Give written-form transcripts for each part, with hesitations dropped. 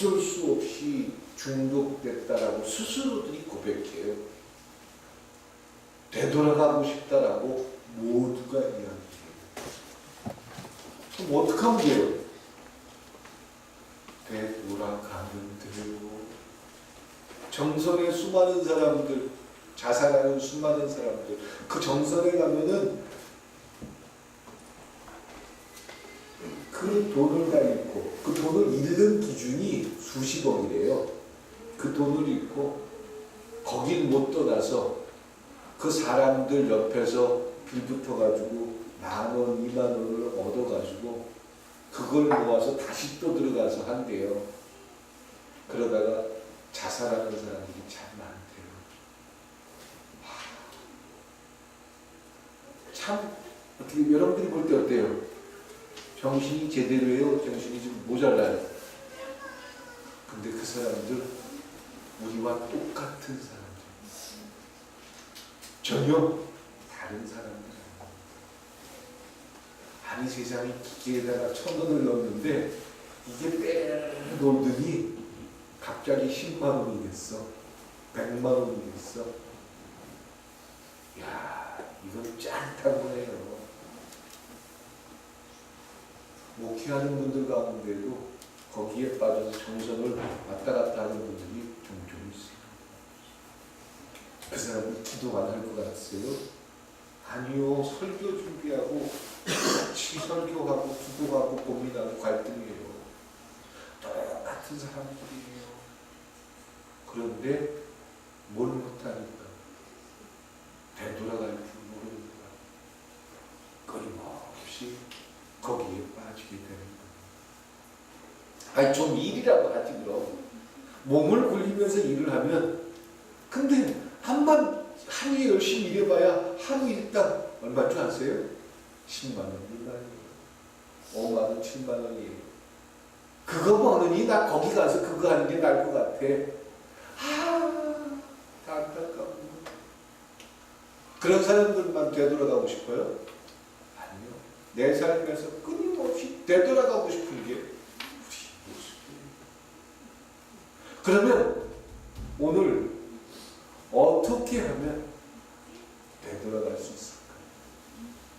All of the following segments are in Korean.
어쩔 수 없이 중독됐다라고 스스로들이 고백해요. 되돌아가고 싶다라고 모두가 이야기해요. 그럼 어떻게 하면 돼요? 되돌아가면 돼요. 정선에 수많은 사람들, 자살하는 수많은 사람들, 그 정선에 가면은 그 돈을 다 잃고, 그 돈을 잃는 기준이 수십억이래요. 그 돈을 잃고 거길 못 떠나서 그 사람들 옆에서 빌붙어가지고 10,000원, 20,000원을 얻어가지고 그걸 모아서 다시 또 들어가서 한대요. 그러다가 자살하는 사람들이 참 많대요. 참 어떻게 여러분들이 볼 때 어때요? 정신이 제대로 해요? 정신이 좀 모자라요? 근데 그 사람들 우리와 똑같은 사람들, 전혀 다른 사람들. 아니 세상에 기계에다가 1,000원을 넣었는데 이게 빼놀더니 갑자기 10만 원이 됐어. 100만 원이 됐어. 야, 이건 짜릿한 거예요. 목회하는 분들 가운데도 거기에 빠져서 정성을 왔다 갔다 하는 분들이 종종 있어요. 그 사람은 기도 안 할 것 같아요? 아니요. 설교 준비하고 같이 설교하고 기도하고 고민하고 갈등해요. 똑같은 사람들이에요. 그런데 뭘 못하니까 되돌아갈 줄 모르니까 끊임없이 거기에 빠지게 되는 거예요. 아니 좀 일이라도 하지 그럼. 몸을 굴리면서 일을 하면, 근데 하루에 열심히 일해봐야 하루 일당 얼마인 줄 아세요? 10만 원 미만이에요. 5만 원, 7만 원이에요. 그거 버느니 나 거기 가서 그거 하는 게 나을 것 같아. 다 안타까워. 그런 사람들만 되돌아가고 싶어요? 아니요. 내 삶에서 끊임없이 되돌아가고 싶은 게 우리 모습이에요. 그러면 오늘 어떻게 하면 되돌아갈 수 있을까요?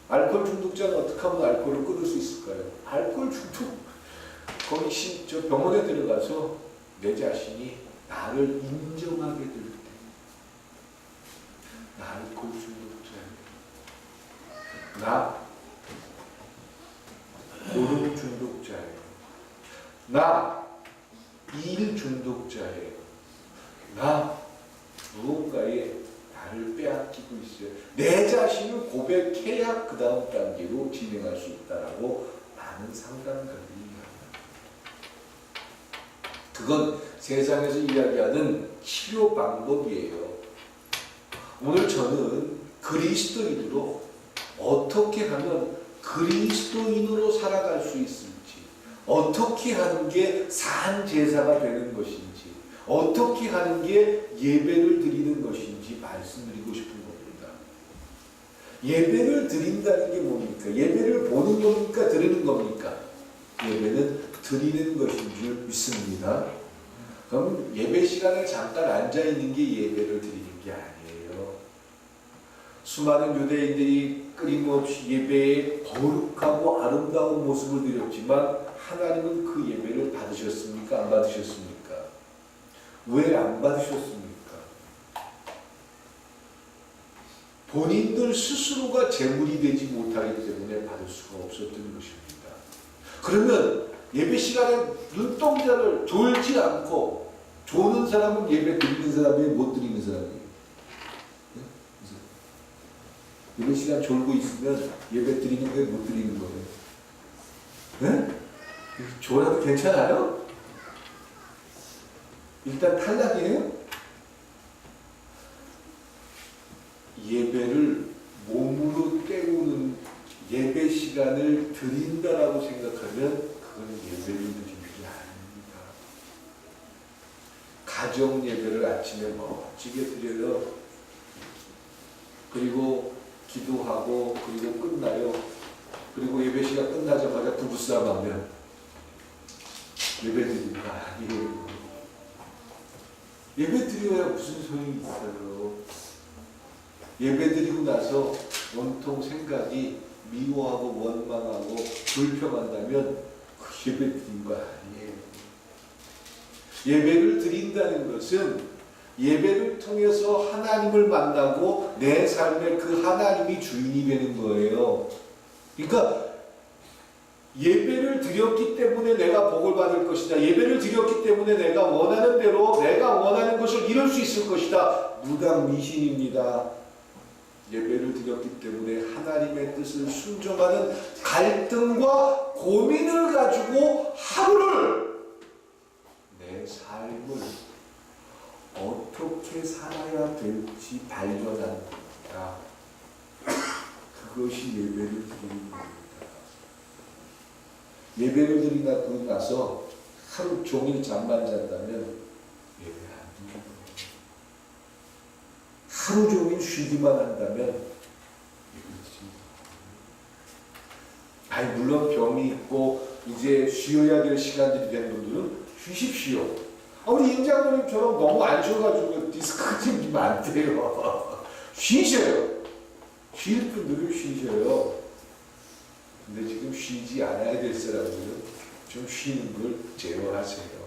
알코올 중독자는 어떻게 하면 알코올을 끊을 수 있을까요? 알코올 중독, 거기 저 병원에 들어가서 내 자신이 나를 인정하게 될 때, 나 알코올 중독자예요. 나 고름 중독자예요. 나 일 중독자예요. 나 무언가에 나를 빼앗기고 있어요. 내 자신을 고백해야 그 다음 단계로 진행할 수 있다라고 많은 상담가들이 이야기합니다. 그건 세상에서 이야기하는 치료 방법이에요. 오늘 저는 그리스도인으로 어떻게 하면 그리스도인으로 살아갈 수 있을지, 어떻게 하는 게 산 제사가 되는 것인지, 어떻게 하는 게 예배를 드리는 것인지 말씀드리고 싶은 겁니다. 예배를 드린다는 게 뭡니까? 예배를 보는 겁니까? 드리는 겁니까? 예배는 드리는 것인 줄 믿습니다. 그럼 예배 시간에 잠깐 앉아있는 게 예배를 드리는 게 아니에요. 수많은 유대인들이 끊임없이 예배에 거룩하고 아름다운 모습을 드렸지만 하나님은 그 예배를 받으셨습니까? 안 받으셨습니까? 왜 안 받으셨습니까? 본인들 스스로가 제물이 되지 못하기 때문에 받을 수가 없었던 것입니다. 그러면 예배 시간에 눈동자를 졸지 않고 조는 사람은 예배 드리는 사람이에요? 못 드리는 사람이에요? 네? 예배 시간 졸고 있으면 예배 드리는 거예요? 못 드리는 거예요? 네? 졸아도 괜찮아요? 일단 탈락이에요? 예배를 몸으로 때우는 예배 시간을 드린다라고 생각하면 그건 예배를 드리는 게 아닙니다. 가정 예배를 아침에 멋지게 드려요. 그리고 기도하고 그리고 끝나요. 그리고 예배 시간 끝나자마자 부부싸움 하면 예배드리는 거 아니에요. 예배드려야 무슨 소용이 있어요. 예배드리고 나서 온통 생각이 미워하고 원망하고 불평한다면 그 예배드린 거 아니에요. 예배를 드린다는 것은 예배를 통해서 하나님을 만나고 내 삶의 그 하나님이 주인이 되는 거예요. 그러니까 예배를 드렸기 때문에 내가 복을 받을 것이다. 예배를 드렸기 때문에 내가 원하는 대로 내가 원하는 것을 이룰 수 있을 것이다. 무당미신입니다. 예배를 드렸기 때문에 하나님의 뜻을 순종하는 갈등과 고민을 가지고 하루를 내 삶을 어떻게 살아야 될지 발견한다. 그것이 예배를 드리는 겁니다. 예배를 드리고 나서 하루 종일 잠만 잔다면 예배 안 드리는 거예요. 하루 종일 쉬기만 한다면 예배 드리는 거예요. 아니 물론 병이 있고 이제 쉬어야 될 시간들이 된 분들은 쉬십시오. 우리 임장로님처럼 너무 안 쉬어가지고 디스크가 많대요. 쉬셔요. 쉴 분들은 쉬셔요. 근데 지금 쉬지 않아야 될 사람들은 좀 쉬는 걸 제어하세요.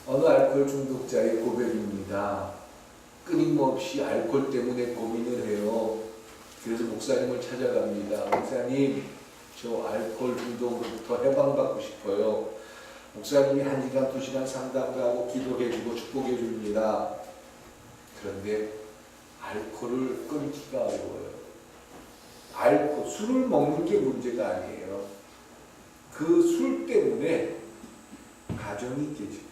어느 알코올 중독자의 고백입니다. 끊임없이 알코올 때문에 고민을 해요. 그래서 목사님을 찾아갑니다. 목사님, 저 알코올 중독으로부터 해방받고 싶어요. 목사님이 1시간, 2시간 상담도 하고 기도해주고 축복해줍니다. 그런데 알코올을 끊기가 어려워요. 술을 먹는 게 문제가 아니에요. 그 술 때문에 가정이 깨지고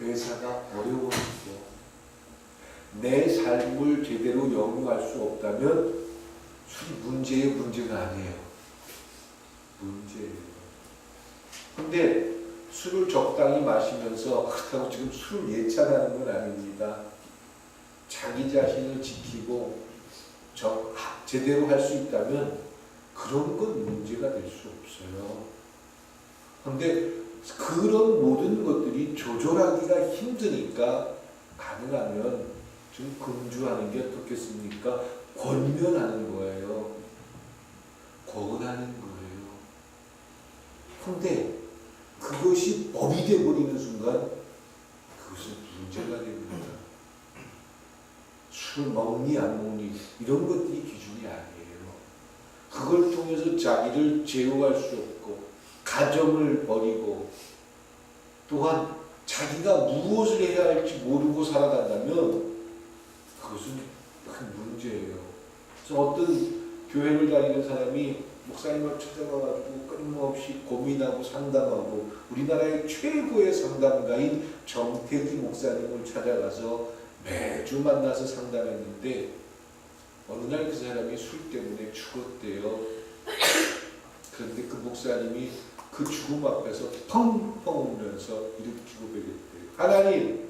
회사가 어려워지고 내 삶을 제대로 영위할 수 없다면 술이 문제가 아니에요. 문제예요. 근데 술을 적당히 마시면서 그렇다고 지금 술을 예찬하는 건 아닙니다. 자기 자신을 지키고 제대로 할 수 있다면 그런 건 문제가 될 수 없어요. 그런데 그런 모든 것들이 조절하기가 힘드니까 가능하면 좀 금주하는 게 어떻겠습니까? 권면하는 거예요. 권하는 거예요. 그런데 그것이 법이 되어버리는 순간 그것은 문제가 됩니다. 술 먹니 안 먹니 이런 것들이 기준이 아니에요. 그걸 통해서 자기를 제어할 수 없고 가정을 버리고 또한 자기가 무엇을 해야 할지 모르고 살아간다면 그것은 큰 문제예요. 그래서 어떤 교회를 다니는 사람이 목사님을 찾아가가지고 끊임없이 고민하고 상담하고 우리나라의 최고의 상담가인 정태기 목사님을 찾아가서 매주 만나서 상담했는데 어느 날 그 사람이 술 때문에 죽었대요. 그런데 그 목사님이 그 죽음 앞에서 펑펑 울면서 이렇게 고백했대요. 하나님,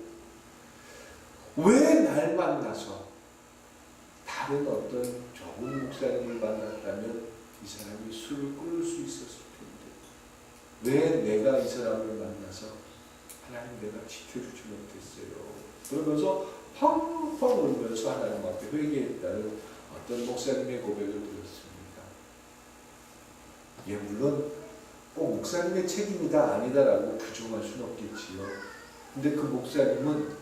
왜 날 만나서 다른 어떤 좋은 목사님을 만났다면 이 사람이 술을 끊을 수 있었을 텐데 왜 내가 이 사람을 만나서 하나님 내가 지켜주지 못했어요. 그러면서 펑펑 울면서 하나님 앞에 회개했다는 어떤 목사님의 고백을 들었습니다. 예, 물론 꼭 목사님의 책임이다 아니다라고 규정할 수는 없겠지요. 근데 그 목사님은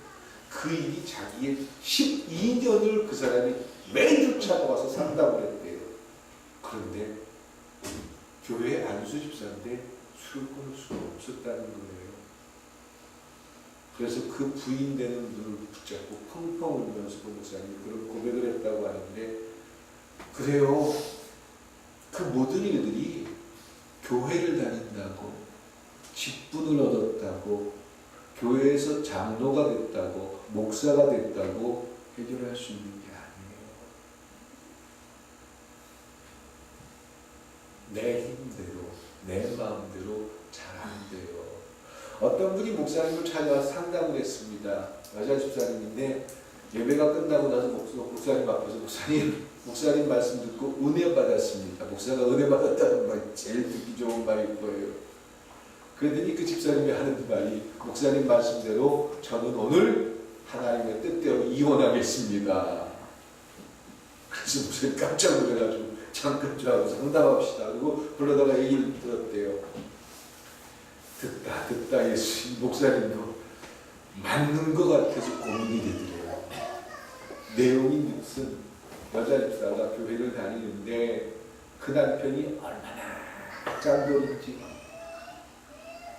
그 일이 자기의 12년을 그 사람이 매주 찾아와서 상담을 했대요. 그런데 교회 안수 집사인데 술을 끊을 수가 없었다는 거예요. 그래서 그 부인 되는 분을 붙잡고 펑펑 울면서 그 목사님이 그런 고백을 했다고 하는데 그래요. 그 모든 일들이 교회를 다닌다고 직분을 얻었다고 교회에서 장로가 됐다고 목사가 됐다고 해결할 수 있는 게 아니에요. 내 힘대로 내 마음대로 잘 안 돼요. 어떤 분이 목사님을 찾아와서 상담을 했습니다. 여자 집사님인데 예배가 끝나고 나서 목사님 앞에서 목사님 말씀 듣고 은혜 받았습니다. 목사가 은혜 받았다는 말이 제일 듣기 좋은 말일 거예요. 그랬더니 그 집사님이 하는 말이 목사님 말씀대로 저는 오늘 하나님의 뜻대로 이혼하겠습니다. 그래서 목사님 깜짝 놀라가지고 잠깐 좀 하고 상담합시다. 그리고 그러다가 얘기를 들었대요. 듣다 예수님 목사님도 맞는 것 같아서 고민이 되더래요. 내용이 무슨 여자 집사가 교회를 다니는데 그 남편이 얼마나 짠돌인지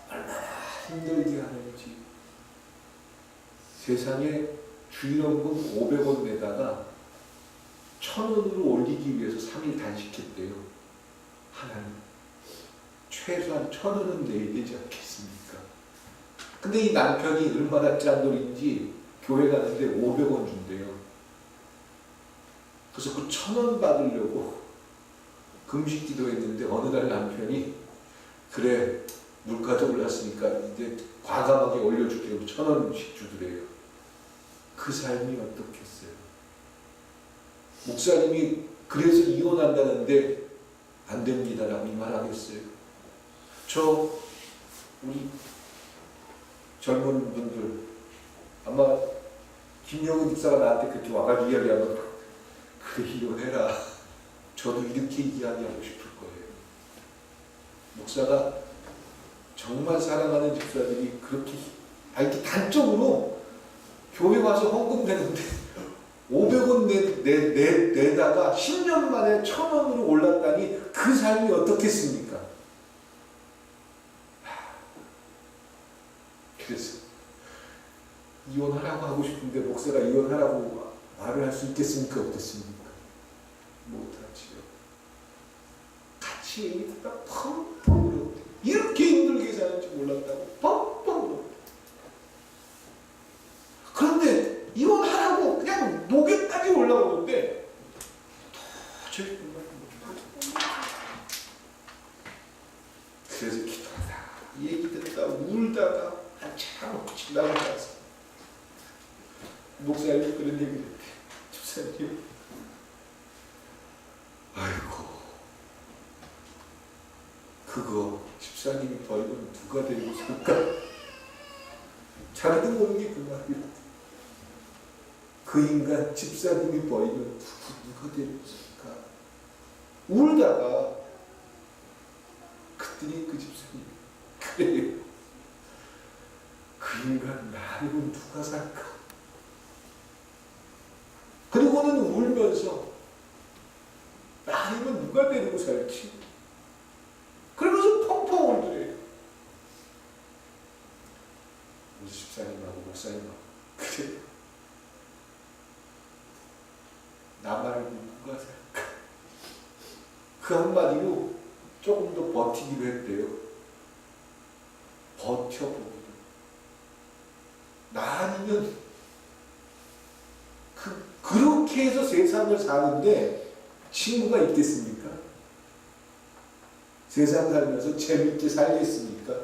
얼마나 힘들게 하는지 세상에 주일원금 500원 내다가 1,000원으로 올리기 위해서 3일 단식했대요. 하나님 최소한 1,000원은 내야 되지 않겠습니까? 근데 이 남편이 얼마나 짠돌인지 교회 가는데 500원 준대요. 그래서 그 1,000원 받으려고 금식 기도했는데 어느 날 남편이 그래 물가도 올랐으니까 이제 과감하게 올려줄게요. 1,000원씩 주더래요. 그 삶이 어떻겠어요? 목사님이 그래서 이혼한다는데 안 됩니다라고 이 말 하겠어요? 우리 젊은 분들 아마 김영은 집사가 나한테 그렇게 와가지고 이야기하면 그래 이혼해라. 저도 이렇게 이야기하고 싶을 거예요. 목사가 정말 사랑하는 집사들이 그렇게 이렇게 단적으로 교회 와서 헌금 내는데 500원 내다가 10년 만에 1,000원으로 올랐다니 그 삶이 어떻겠습니까? 그래서 이혼하라고 하고 싶은데 목사가 이혼하라고 말을 할 수 있겠습니까? 어떻습니까? 못하지요. 같이 얘기 듣다 펑펑 울었대. 이렇게 힘들게 사는지 몰랐다고 펑펑 울었대. 그런데 이혼하라고 그냥 목에까지 올라오는데 도저히 그래서 기도하다 얘기 듣다 울다가 한참 지나고 나서 목사님이 그런 얘기를 했대. 집사님 아이고 그거 집사님이 벌면 누가 데리고 살까? 자기도 모르게 그 말이야. 그 인간 집사님이 버리면 누가 데리고 살까? 울다가 그랬더니 그 집사님이 그래요. 그 인간 나 아니면 누가 살까? 그리고는 울면서 나 아니면 누가 데리고 살지? 그러면서 펑펑 울더래요. 우리 집사님하고 목사님하고 그래요. 나 말고 누가 살까? 그 한마디로 조금 더 버티기로 했대요. 버텨보기로. 나 아니면 그렇게 해서 세상을 사는데 친구가 있겠습니까? 세상 살면서 재밌게 살겠습니까?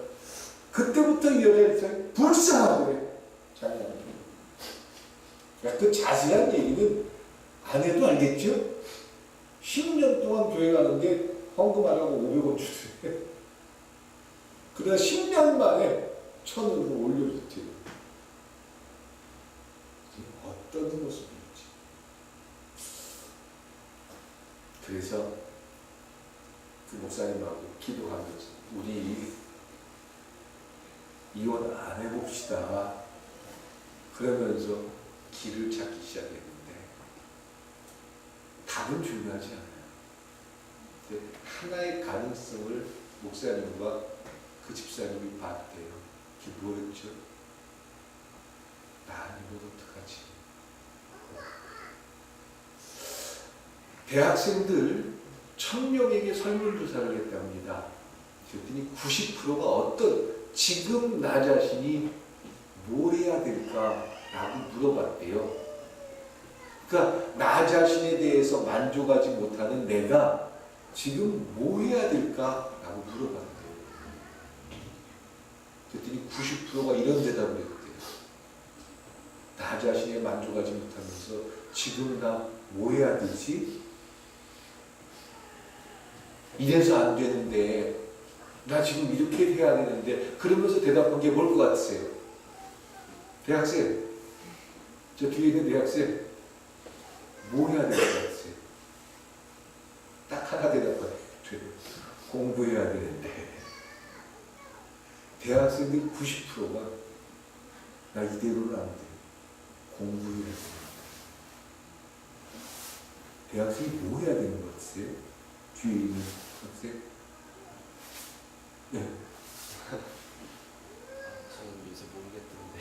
그때부터 이 여자를 불쌍하더래. 자기한테. 그러니까 그 자세한 얘기는 안 해도 알겠죠? 10년 동안 교회 가는데 헌금하라고 500원 주더래. 그러다 10년 만에 1,000원으로 올려줬대요. 어떤 모습일지. 그래서 그 목사님하고 기도하면서 우리 이혼 안 해봅시다. 그러면서 길을 찾기 시작했는데 답은 중요하지 않아요. 하나의 가능성을 목사님과 그 집사님이 봤대요. 그게 뭐였죠? 나 아니면 어떡하지? 대학생들 1,000명에게 설문조사를 했답니다. 그랬더니 90%가 지금 나 자신이 뭘 해야 될까라고 물어봤대요. 그러니까 나 자신에 대해서 만족하지 못하는 내가 지금 뭐 해야 될까라고 물어봤대요. 그랬더니 90%가 이런 대답을 했대요. 나 자신에 만족하지 못하면서 지금 나 뭐 해야 되지? 이래서 안 되는데 나 지금 이렇게 해야 되는데 그러면서 대답한 게 뭘 것 같으세요? 대학생, 저 뒤에 있는 대학생 뭐 해야 될 것 같으세요? 딱 하나 대답하래. 공부해야 되는데 대학생들 90%가 나 이대로는 안 돼. 공부해야 돼. 대학생이 뭐 해야 되는 것 같으세요? 뒤에 있는 학생? 네. 저는 요새 모르겠던데.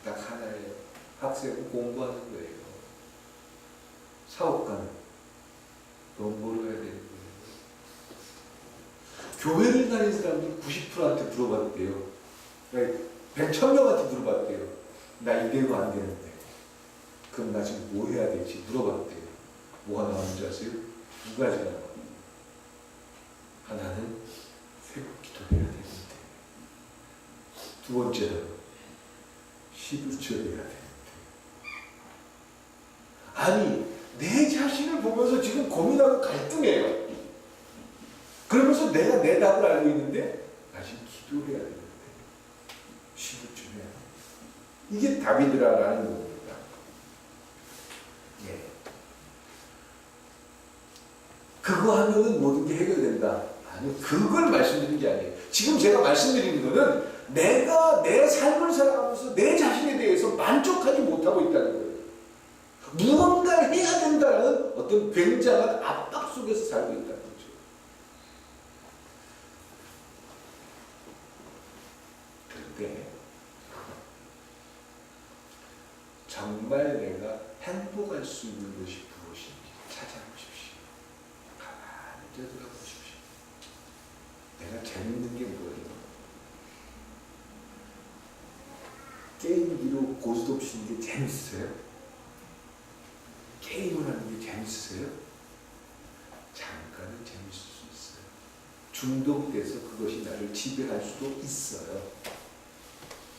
딱 하나예요. 학생은 공부하는 거예요. 사업가는 돈 벌어야 되는 거예요. 교회를 다니는 사람들이 90%한테 물어봤대요. 100,000명한테 물어봤대요. 나 이대로 안 되는데. 그럼 나 지금 뭐 해야 될지 물어봤대요. 뭐가 나오는지 아세요? 두 가지가 나와요. 하나는 새벽 기도해야 되는데. 두 번째는 11조 해야 되는데. 아니, 내 자신을 보면서 지금 고민하고 갈등해요. 그러면서 내가 내 답을 알고 있는데 나 지금 기도해야 되는데 11조 해야 돼. 이게 답이더라라는 겁니다. 예. 그거 하면은 모든 게 해결된다. 아니요, 그걸 말씀드리는 게 아니에요. 지금 제가 말씀드리는 거는 내가 내 삶을 살아가면서 내 자신에 대해서 만족하지 못하고 있다는 거예요. 무언가를 해야 된다는 어떤 굉장한 압박 속에서 살고 있다는 거죠. 그런데 정말 내가 행복할 수 있는 것이 무엇인지 찾아보십시오. 가만히 되돌아보십시오. 내가 재밌는 게 뭐예요? 게임기로 고스톱 치는 게 재밌어요? 게임을 하는 게 재밌으세요? 잠깐은 재밌을 수 있어요. 중독돼서 그것이 나를 지배할 수도 있어요.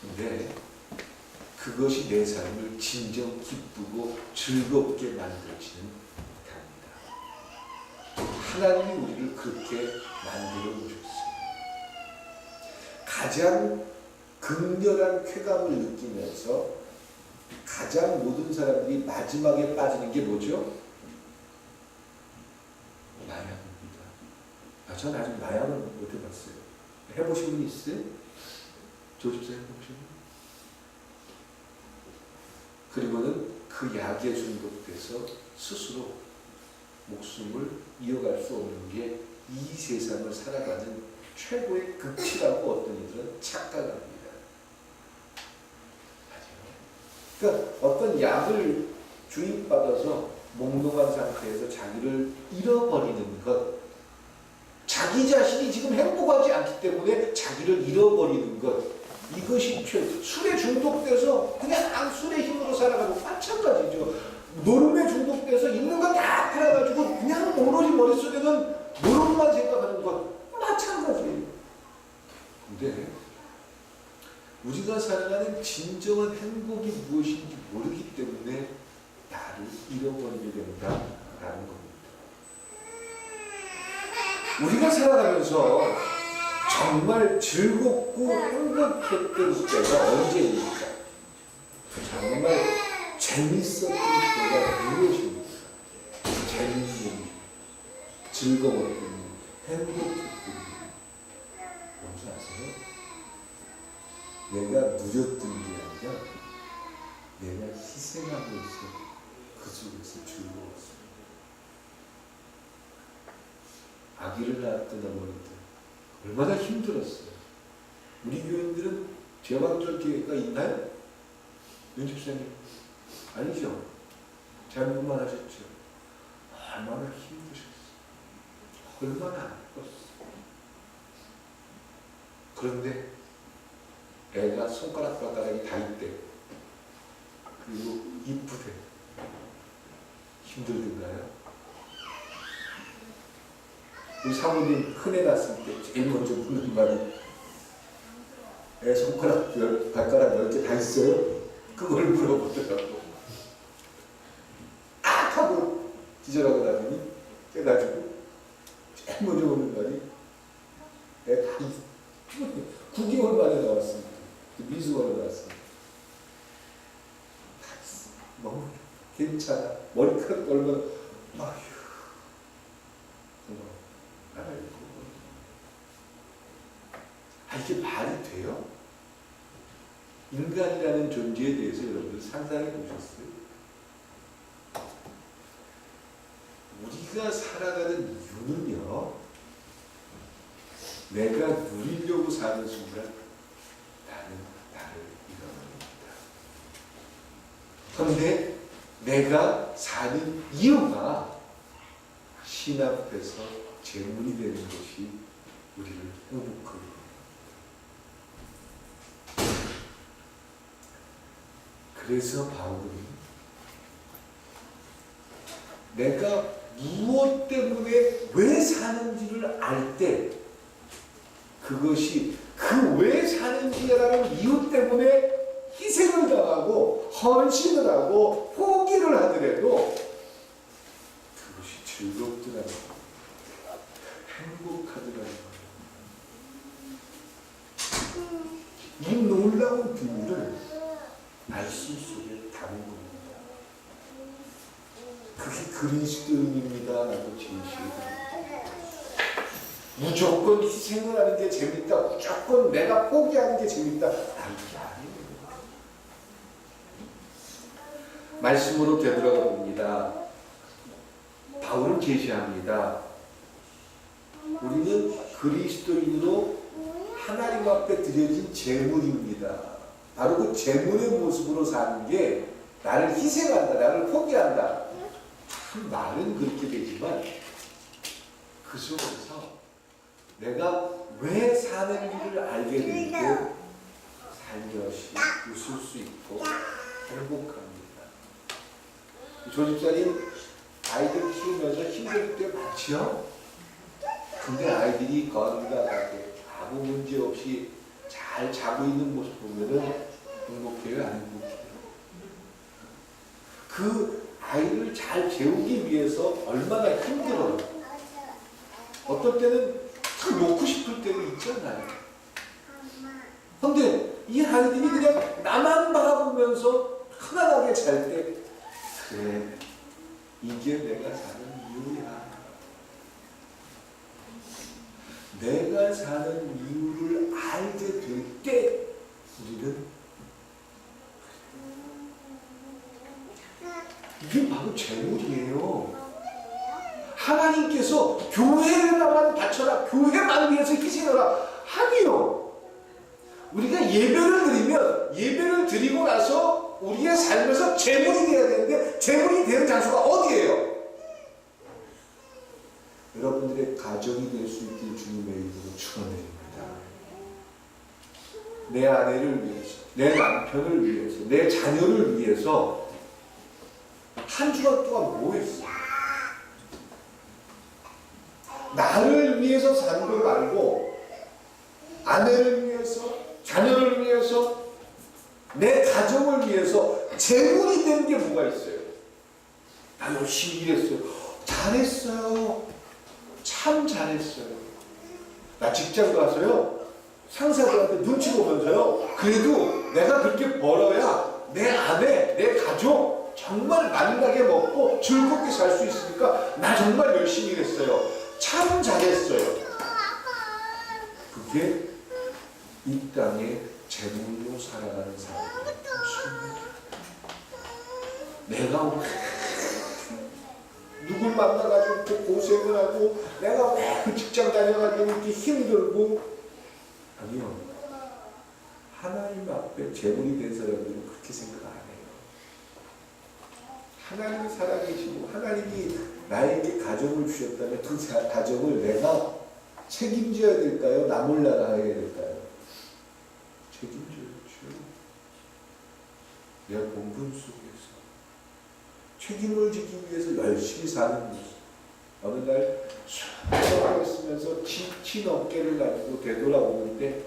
근데 그것이 내 삶을 진정 기쁘고 즐겁게 만들지는 못합니다. 하나님이 우리를 그렇게 만들어 보셨어요. 가장 극렬한 쾌감을 느끼면서 가장 모든 사람들이 마지막에 빠지는 게 뭐죠? 마약입니다. 저는 아직 마약을 못 해봤어요. 해보신 분 있어요? 조집사 해보신 분? 그리고는 그 약에 중독돼서 스스로 목숨을 이어갈 수 없는 게 이 세상을 살아가는 최고의 극치라고 어떤 이들은 착각합니다. 그러니까 어떤 약을 주입받아서 몽롱한 상태에서 자기를 잃어버리는 것, 자기 자신이 지금 행복하지 않기 때문에 자기를 잃어버리는 것, 이것이 술에 중독돼서 그냥 술의 힘으로 살아가고 마찬가지죠. 노름에 중독돼서 있는 거 다 팔아가지고 그냥 오로지 머릿속에는 노름만 생각하는 것 마찬가지예요. 근데 우리가 살아가는 진정한 행복이 무엇인지 모르기 때문에 나를 잃어버리게 된다라는 겁니다. 우리가 살아가면서 정말 즐겁고 행복했던 때가 언제입니까? 정말 재밌었던 때가 무엇입니까? 재밌는, 즐거웠던, 행복했던 게 뭔지 아세요? 내가 누렸던 게 아니라 내가 희생하면서 그 속에서 즐거웠어요. 아기를 낳았던 어머니들 얼마나 힘들었어요. 우리 교인들은 제왕절 기회가 있나요? 윤집사님 아니죠? 잘못만 하셨죠? 얼마나 힘드셨어요. 얼마나 아팠어요. 그런데 애가 손가락 바닥에 다 있대. 그리고 이쁘대. 힘들던가요? 우리 사모님 큰애 낳았을 때 제일 먼저 묻는 말이 애 손가락 발가락 10개 다 있어요? 그걸 물어보더라고. 아! 하고 기절하고 나더니 깨가지고 제일 먼저 오는 말이 내가 9개월 만에 나왔습니다. 미술관에 나왔습니다. 너무 괜찮아. 머리카락 얼마나 아휴 아이고. 이게 말이 돼요? 인간이라는 존재에 대해서 여러분들 상상해 보셨어요? 우리가 살아가는 이유는요, 내가 누리려고 사는 순간 나는 나를 잃어버립니다. 그런데 내가 사는 이유가 신 앞에서 재물이 되는 것이 우리를 행복하게 합니다. 그래서 바울은 내가 무엇 때문에 왜 사는지를 알 때 그것이 그 왜 사는지라는 이유 때문에 희생을 당하고 헌신을 하고 포기를 하더라도 그것이 즐겁더라는 거예요. 행복하더라는 거예요. 이 놀라운 비밀을 말씀 속에 담은 겁니다. 그게 그리스도인입니다. 라고 제시해드립니다. 무조건 희생을 하는 게 재밌다. 무조건 내가 포기하는 게 재밌다. 이게 아니에요. 말씀으로 되돌아가 봅니다. 바울은 제시합니다. 우리는 그리스도인으로 하나님 앞에 드려진 제물입니다. 바로 그 제물의 모습으로 사는 게 나를 희생한다, 나를 포기한다. 참 말은 그렇게 되지만 그 속에서 내가 왜 사는지를 알게 될 때 살며시 웃을 수 있고 행복합니다. 조 집사님 아이들 키우면서 힘들 때 많지요? 근데 아이들이 건강하게 아무 문제 없이 잘 자고 있는 모습 보면은 행복해요, 안 행복해요? 그 아이를 잘 재우기 위해서 얼마나 힘들어요. 어떨 때는 탁 놓고 싶을 때도 있잖아요. 근데 이 아이들이 그냥 나만 바라보면서 편안하게 잘 때, 그래, 이게 내가 사는 이유야. 내가 사는 이유를 알게 될 때 우리는 이게 바로 재물이에요. 하나님께서 교회에만 바쳐라, 교회만 위해서 희생하라. 아니요. 우리가 예배를 드리면 예배를 드리고 나서 우리의 삶에서 재물이 되어야 되는데 재물이 되는 장소가 어디예요? 여러분들의 가정이 될 수 있길 주님의 이름으로 축원드립니다. 내 아내를 위해서, 내 남편을 위해서, 내 자녀를 위해서 한 주간 동안 뭐 했어? 나를 위해서 사는 걸 말고 아내를 위해서, 자녀를 위해서, 내 가정을 위해서 재물이 된 게 뭐가 있어요? 나 열심히 일했어요. 잘했어요. 참 잘했어요. 나 직장 가서요, 상사들한테 눈치 보면서요, 그래도 내가 그렇게 벌어야 내 아내, 내 가족 정말 만나게 먹고 즐겁게 살 수 있으니까 나 정말 열심히 일했어요. 참 잘했어요. 그게 이 땅에 재물로 살아가는 사람의 모습입니다. 내가 누굴 만나가지고 고생을 하고 내가 왜 그 직장 다녀가지고 이렇게 힘들고, 아니요. 하나님 앞에 재물이 된 사람들은 그렇게 생각 안 해요. 하나님이 살아계시고 하나님이 나에게 가정을 주셨다면 그 가정을 내가 책임져야 될까요? 나 몰라라 해야 될까요? 책임져야죠. 내 본분 속에서 책임을 지기 위해서 열심히 사는 모습. 어느 날 수고하고 있으면서 지친 어깨를 가지고 되돌아오는데,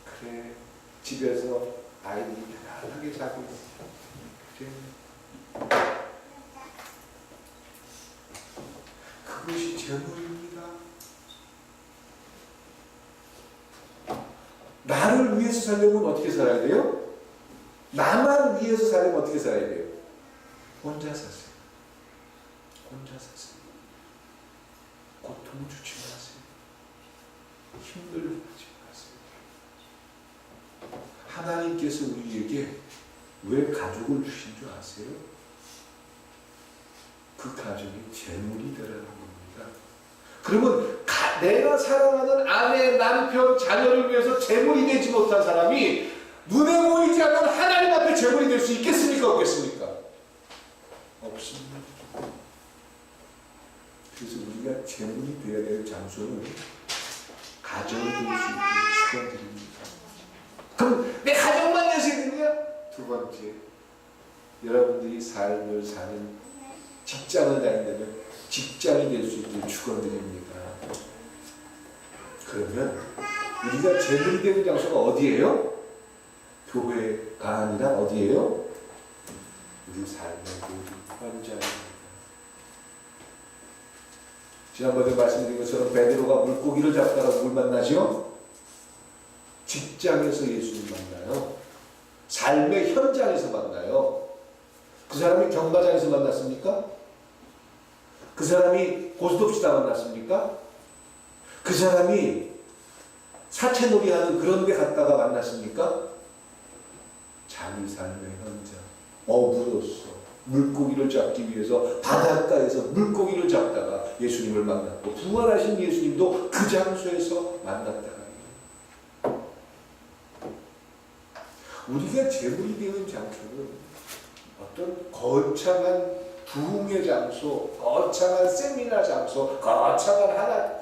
그래, 집에서 아이들이 편안하게 자고 그래. 그것이 재물입니다. 나를 위해서 살려면 어떻게 살아야 돼요? 나만 위해서 살려면 어떻게 살아야 돼요? 혼자 사세요. 혼자 사세요. 고통 주지 마세요. 힘들게 하지 마세요. 하나님께서 우리에게 왜 가족을 주신 줄 아세요? 그 가족이 재물이 되라는 겁니다. 그러면 내가 사랑하는 아내, 남편, 자녀를 위해서 재물이 되지 못한 사람이 눈에 보이지 않는 하나님 앞에 재물이 될 수 있겠습니까? 없겠습니까? 없습니다. 그래서 우리가 재물이 되어야 될 장소는 가정이 될 수 있게 축원드립니다. 그럼 내 가정만 위해서 되느냐? 두 번째, 여러분들이 삶을 사는 직장을 다니려면 직장이 될 수 있게 축원드립니다. 그러면 우리가 재물이 되는 장소가 어디예요? 교회가 아니라 어디예요? 우리 삶의 모든 현장입니다. 지난번에 말씀드린 것처럼 베드로가 물고기를 잡다가 누굴 만나죠? 직장에서 예수님 만나요. 삶의 현장에서 만나요. 그 사람이 경마장에서 만났습니까? 그 사람이 고스톱시다 만났습니까? 그 사람이 사채놀이 하는 그런 데 갔다가 만났습니까? 자기 삶의 현장, 어부로서 물고기를 잡기 위해서 바닷가에서 물고기를 잡다가 예수님을 만났고 부활하신 예수님도 그 장소에서 만났다가 우리가 재물이 되는 장소는 어떤 거창한 부흥의 장소, 거창한 세미나 장소, 거창한 하나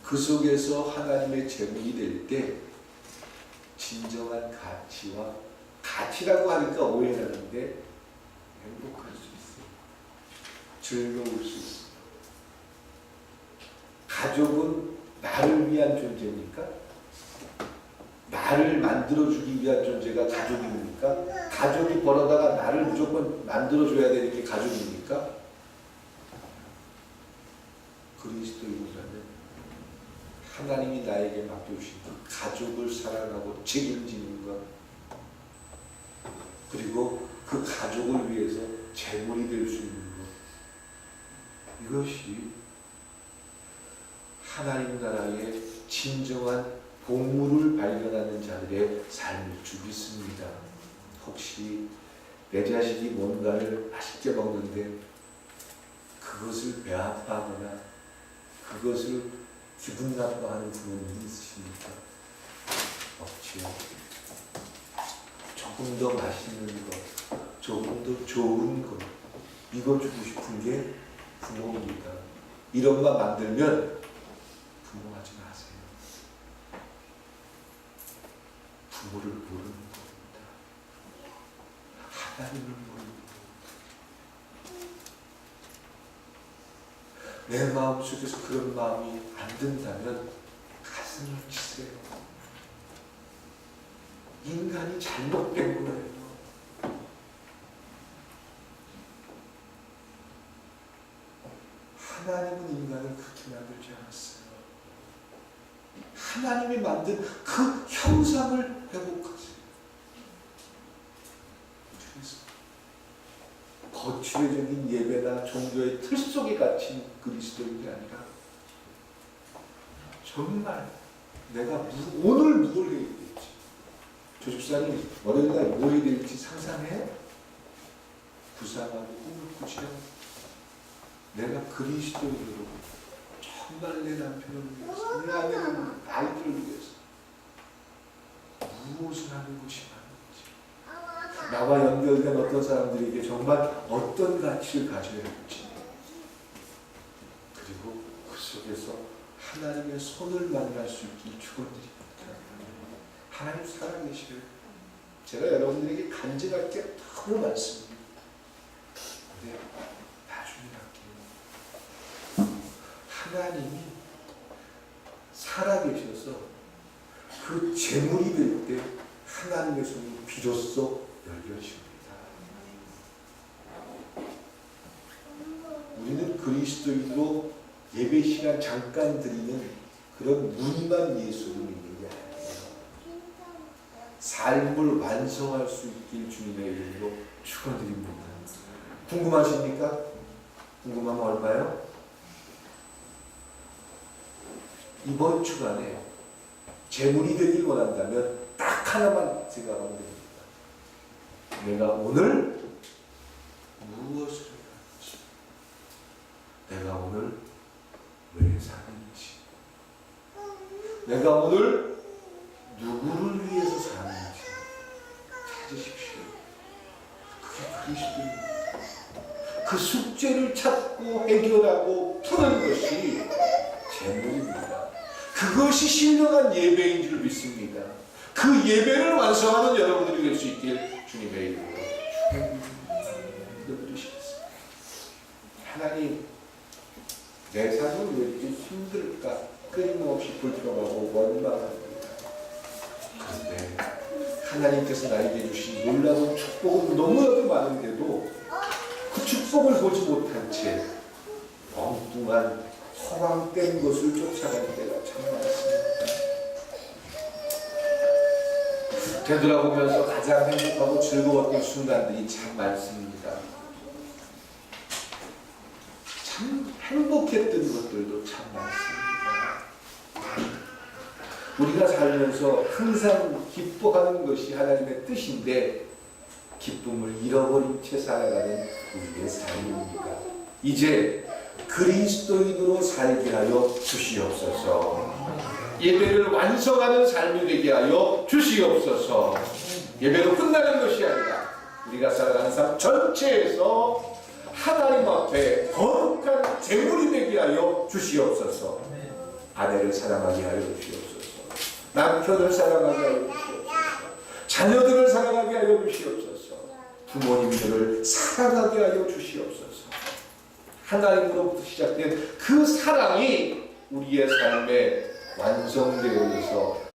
그 속에서 하나님의 재물이 될 때 진정한 가치와 가치라고 하니까 오해하는데 행복할 수 있어요. 즐거울 수 있어요. 가족은 나를 위한 존재입니까? 나를 만들어주기 위한 존재가 가족입니까? 가족이 벌어다가 나를 무조건 만들어줘야 되는 게 가족입니까? 그리스도인이라면 하나님이 나에게 맡겨주신 그 가족을 사랑하고 책임지는 것, 그리고 그 가족을 위해서 재물이 될 수 있는 것, 이것이 하나님 나라의 진정한 보물을 발견하는 자들의 삶일 줄 믿습니다. 혹시 내 자식이 뭔가를 맛있게 먹는데 그것을 배아파하거나 그것을 기분 나빠하는 부모님이 있으십니까? 없지요. 조금 더 맛있는 것, 조금 더 좋은 것, 이거 주고 싶은 게 부모입니다. 이런 거 만들면 부모하지 마세요. 부모를 모르는 겁니다. 하나님을 모르는 겁니다. 내 마음속에서 그런 마음이 안 든다면 가슴을 치세요. 인간이 잘못된 거예요. 하나님은 인간을 그렇게 만들지 않았어요. 하나님이 만든 그 형상을 회복하세요. 그래서 거칠적인 예배나 종교의 틀 속에 갇힌 그리스도인이 아니라 정말 내가 오늘 무엇을 해야 될지, 조 집사님 월요일날 뭐 해야 될지 상상해? 구상하고 꿈을 꾸지요. 내가 그리스도인으로 정말 내 남편을 위해서, 내 아내를, 아이들을 위해서 무엇을 하는 것이 맞는지, 나와 연결된 어떤 사람들에게 정말 어떤 가치를 가져야 할지, 그리고 그 속에서 하나님의 손을 만날 수 있길 축원드립니다. 하나님 살아계시를 제가 여러분들에게 간증할 게 너무 많습니다. 근데 나중에 할게요. 하나님이 살아계셔서 그 제물이 될 때 하나님의 손이 비로소 열려집니다. 우리는 그리스도인으로 예배 시간 잠깐 드리는 그런 무늬만 예수를 믿는 게 아니에요. 삶을 완성할 수 있길 주님의 이름으로 축원드립니다. 궁금하십니까? 궁금하면 얼마요? 이번 주간에 재물이 되길 원한다면 딱 하나만 생각하면 됩니다. 내가 오늘 무엇을 하는지, 내가 오늘 왜 사는지, 내가 오늘 누구를 위해서 사는지 찾으십시오. 그게 그리스도입니다. 그 숙제를 찾고 해결하고 푸는 것이 재물입니다. 그것이 신령한 예배인 줄 믿습니다. 그 예배를 완성하는 여러분들이 될 수 있길 주님의 이름으로 믿어드리시겠습니다. 하나님, 내 삶은 왜 이렇게 힘들까? 끊임없이 불평하고 원망합니다. 그런데 하나님께서 나에게 주신 놀라운 축복은 너무나도 많은데도 그 축복을 보지 못한 채 엉뚱한 허황된 것을 쫓아가는 때가 참 많습니다. 되돌아보면서 가장 행복하고 즐거웠던 순간들이 참 많습니다. 참 행복했던 것들도 참 많습니다. 우리가 살면서 항상 기뻐하는 것이 하나님의 뜻인데 기쁨을 잃어버린 채 살아가는 우리의 삶입니다. 이제 그리스도인으로 살게 하여 주시옵소서. 예배를 완성하는 삶이 되게 하여 주시옵소서. 예배로 끝나는 것이 아니라 우리가 살아가는 삶 전체에서 하나님 앞에 거룩한 제물이 되게 하여 주시옵소서. 아내를 사랑하게 하여 주시옵소서. 남편을 사랑하게 하여 주시옵소서. 자녀들을 사랑하게 하여 주시옵소서. 부모님들을 사랑하게 하여 주시옵소서. 하나님으로부터 시작된 그 사랑이 우리의 삶에 완성되어서